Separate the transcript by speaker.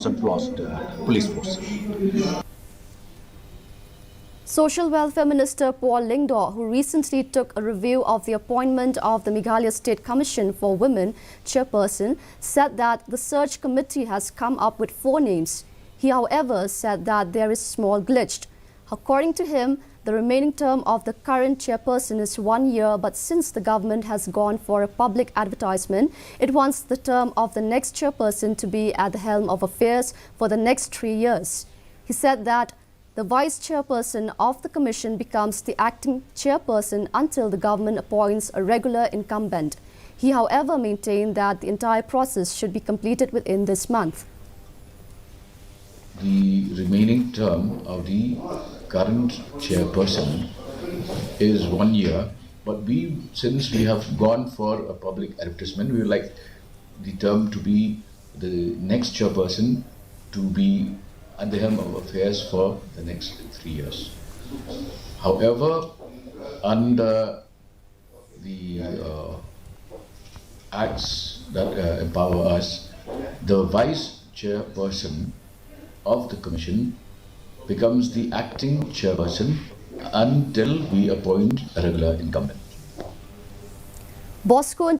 Speaker 1: lost police force.
Speaker 2: Social Welfare Minister Paul Lyngdoh, who recently took a review of the appointment of the Meghalaya State Commission for Women Chairperson, said that the search committee has come up with 4 names. He, however, said that there is a small glitch. According to him, the remaining term of the current chairperson is 1 year, but since the government has gone for a public advertisement, it wants the term of the next chairperson to be at the helm of affairs for the next 3 years. He said that the vice chairperson of the commission becomes the acting chairperson until the government appoints a regular incumbent. He, however, maintained that the entire process should be completed within this month.
Speaker 1: The remaining term of the current chairperson is 1 year, but since we have gone for a public advertisement, we would like the term to be the next chairperson to be at the helm of affairs for the next 3 years. However, under the acts that empower us, the vice chairperson of the commission becomes the acting chairperson until we appoint a regular incumbent.
Speaker 2: Mscw